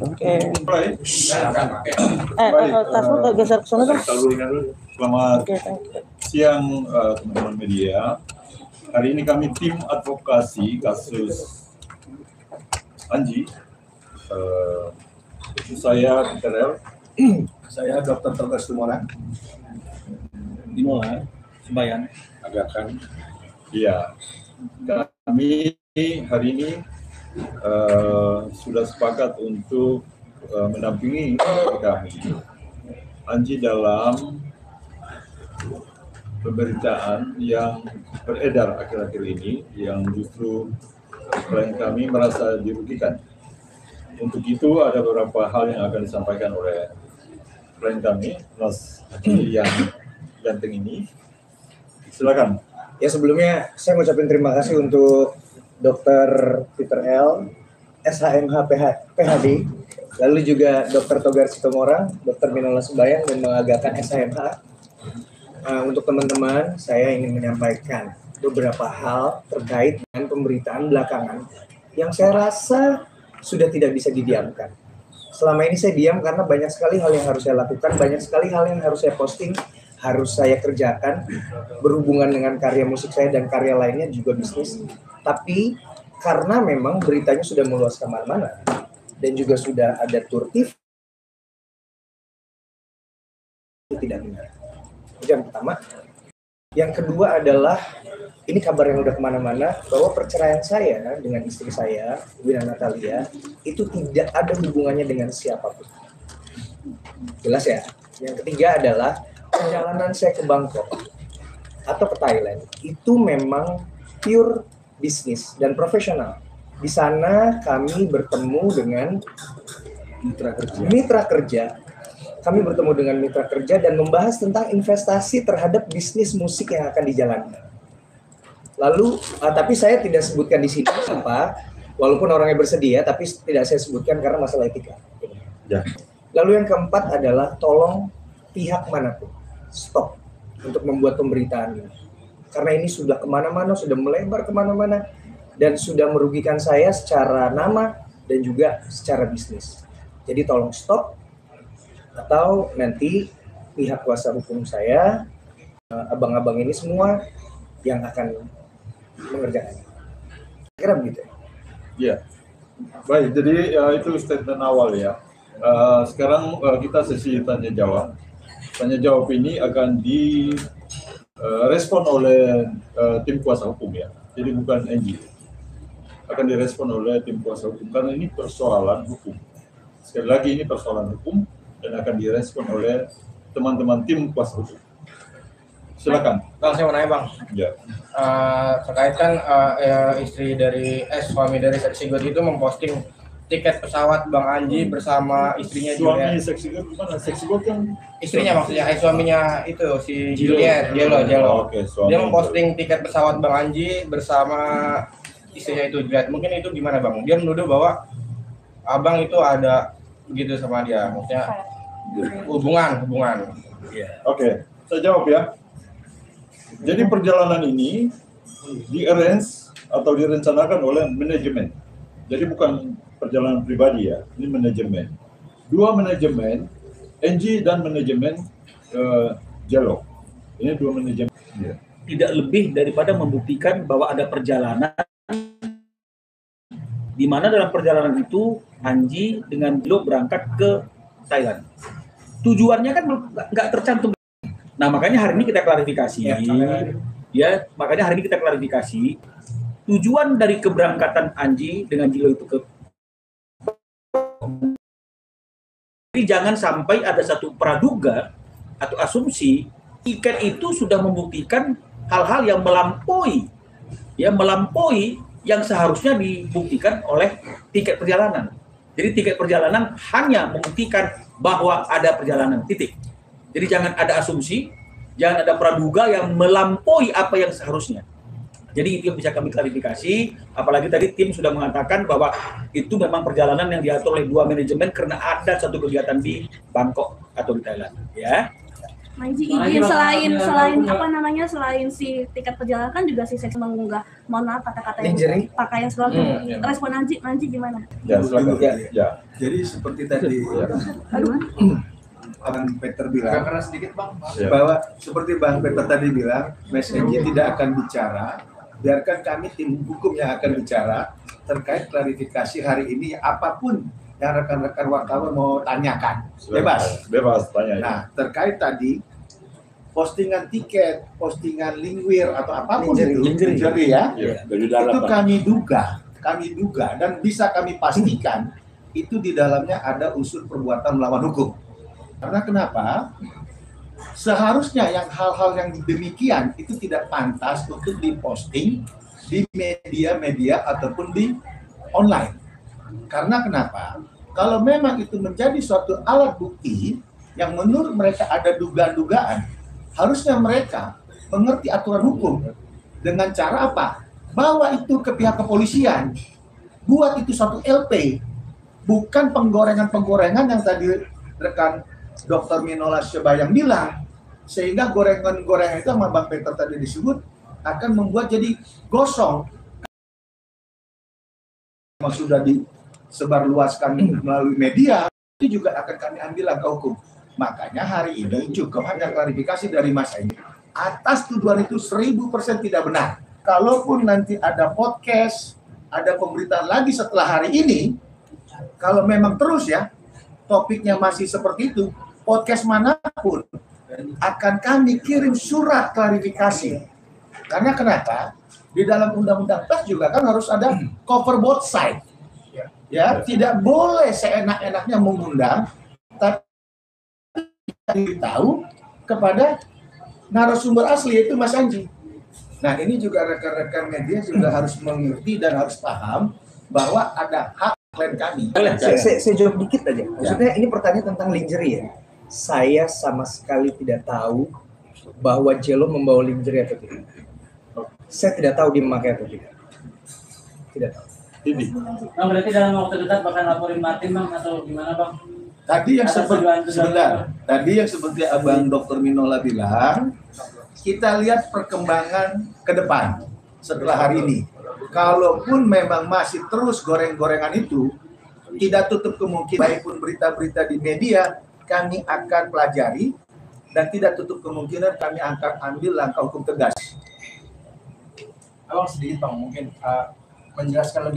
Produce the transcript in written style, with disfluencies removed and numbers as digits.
Oke. Tasmu geser ke sana dong. Selamat siang teman-teman media. Hari ini kami tim advokasi kasus Anji. Itu saya Peter L. Saya Dr. Togar Situmorang. Dinola Sebayan. Agakan. Iya. Kami hari ini sudah sepakat untuk mendampingi kami Anji dalam pemberitaan yang beredar akhir-akhir ini yang justru klien kami merasa dirugikan. Untuk itu ada beberapa hal yang akan disampaikan oleh klien kami, Mas Anji yang ganteng ini. Silakan. Ya, sebelumnya saya mengucapkan terima kasih untuk Dr. Peter L, SHMH PhD, lalu juga Dr. Togar Situmorang, Dr. Minola Sebayang, dan mengagakan SHMH. Untuk teman-teman, saya ingin menyampaikan beberapa hal terkait dengan pemberitaan belakangan yang saya rasa sudah tidak bisa didiamkan. Selama ini saya diam karena banyak sekali hal yang harus saya lakukan, banyak sekali hal yang harus saya posting, harus saya kerjakan berhubungan dengan karya musik saya dan karya lainnya juga bisnis. Tapi karena memang beritanya sudah meluas kemana-mana dan juga sudah ada tour TV, itu tidak benar. Itu yang pertama. Yang kedua adalah ini kabar yang udah kemana-mana bahwa perceraian saya dengan istri saya, Wina Natalia, itu tidak ada hubungannya dengan siapapun. Jelas ya. Yang ketiga adalah perjalanan saya ke Bangkok atau ke Thailand itu memang pure bisnis dan profesional. Di sana kami bertemu dengan mitra kerja. Kami bertemu dengan mitra kerja dan membahas tentang investasi terhadap bisnis musik yang akan dijalankan. Lalu, tapi saya tidak sebutkan di sini apa, walaupun orangnya bersedia, tapi tidak saya sebutkan karena masalah etika. Ya. Lalu yang keempat adalah tolong pihak manapun stop untuk membuat pemberitaan ini. Karena ini sudah kemana-mana, sudah melebar kemana-mana, dan sudah merugikan saya secara nama dan juga secara bisnis. Jadi tolong stop, atau nanti pihak kuasa hukum saya, abang-abang ini semua yang akan mengerjakannya. Kira begitu. Ya, baik. Jadi itu statement awal ya. Sekarang kita sesi tanya jawab. Tanya jawab ini akan direspon oleh tim kuasa hukum ya. Jadi bukan NG. Akan direspon oleh tim kuasa hukum karena ini persoalan hukum. Sekali lagi ini persoalan hukum dan akan direspon oleh teman-teman tim kuasa hukum. Silakan. Bang, saya mau nanya Bang. Ya. Terkait kan suami dari Seksi God itu memposting tiket pesawat Bang Anji bersama istrinya Suami Juliet. Seksi God mana? Seksi God kan Istrinya maksudnya, suaminya itu si Juliet, Jelo. Oke, dia memposting tiket pesawat Bang Anji bersama istrinya itu Juliet. Mungkin itu gimana Bang? Dia menuduh bahwa Abang itu ada begitu sama dia, maksudnya hubungan. Yeah. Oke, saya jawab ya. Jadi perjalanan ini di-arrange atau direncanakan oleh manajemen. Jadi bukan perjalanan pribadi ya, ini manajemen. Dua manajemen, NG dan manajemen Jelo. Ini dua manajemen. Yeah. Tidak lebih daripada membuktikan bahwa ada perjalanan di mana dalam perjalanan itu Anji dengan Jelo berangkat ke Thailand. Tujuannya kan nggak tercantum. Nah makanya hari ini kita klarifikasi. Makanya hari ini kita klarifikasi. Tujuan dari keberangkatan Anji dengan Jelo itu ke. Jadi jangan sampai ada satu praduga atau asumsi tiket itu sudah membuktikan hal-hal yang melampaui yang seharusnya dibuktikan oleh tiket perjalanan. Jadi tiket perjalanan hanya membuktikan bahwa ada perjalanan, titik. Jadi jangan ada asumsi, jangan ada praduga yang melampaui apa yang seharusnya. Jadi itu yang bisa kami klarifikasi, apalagi tadi tim sudah mengatakan bahwa itu memang perjalanan yang diatur oleh dua manajemen karena ada satu kegiatan di Bangkok atau di Thailand. Ya. Manji izin selain apa namanya selain si tiket perjalanan kan juga si seks mengunggah mohon maaf kata-kata yang Lingerie? pakaian segala Iya. respon Manji gimana? Ya, silakan. Ya. Jadi seperti tadi Aduh. Bang Peter Agak bilang, keras sedikit bang. Ya. bahwa seperti Bang Peter tadi bilang, Mas Enji tidak akan bicara, biarkan kami tim hukum yang akan bicara terkait klarifikasi hari ini apapun yang rekan-rekan wartawan mau tanyakan. Bebas. Bebas tanya. Nah, terkait tadi postingan tiket, postingan lingwir atau apapun Lingerie. itu, ya, Ya. itu kami duga dan bisa kami pastikan itu di dalamnya ada unsur perbuatan melawan hukum. Karena kenapa? Seharusnya yang hal-hal yang demikian itu tidak pantas untuk diposting di media-media ataupun di online. Karena kenapa? Kalau memang itu menjadi suatu alat bukti yang menurut mereka ada dugaan-dugaan, harusnya mereka mengerti aturan hukum dengan cara apa? Bawa itu ke pihak kepolisian, buat itu satu LP, bukan penggorengan-penggorengan yang tadi rekan Dr. Minola Sebayang bilang, sehingga gorengan-gorengan itu sama Bang Peter tadi disebut akan membuat jadi gosong. Yang sudah disebarluaskan melalui media, itu juga akan kami ambil langkah hukum. Makanya hari ini cukup hanya klarifikasi dari Mas Enji. Atas tuduhan itu 1000% tidak benar. Kalaupun nanti ada podcast, ada pemberitaan lagi setelah hari ini, kalau memang terus ya, topiknya masih seperti itu, podcast manapun akan kami kirim surat klarifikasi. Karena kenapa? Di dalam undang-undang pers juga kan harus ada cover both side. Ya, tidak boleh seenak-enaknya mengundang, tapi diberitahu kepada narasumber asli yaitu Mas Enji. Nah, ini juga rekan-rekan media juga harus mengerti dan harus paham bahwa ada hak klien kami. Saya jawab dikit aja. Maksudnya ini pertanyaan tentang lingerie ya. Saya sama sekali tidak tahu bahwa Jello membawa lingerie atau tidak. Saya tidak tahu dia memakai atau tidak. Tidak tahu. Ini. Bang, berarti dalam waktu dekat bakal laporin Martin bang atau gimana bang? Tadi yang Atas tuduhan-tuduhan sebentar. Tadi yang seperti Abang Dr. Minola bilang, kita lihat perkembangan ke depan setelah hari ini. Kalaupun memang masih terus goreng-gorengan itu, tidak tutup kemungkinan baik pun berita-berita di media kami akan pelajari dan tidak tutup kemungkinan kami akan ambil langkah hukum tegas. Abang sedikit bang mungkin menjelaskan lebih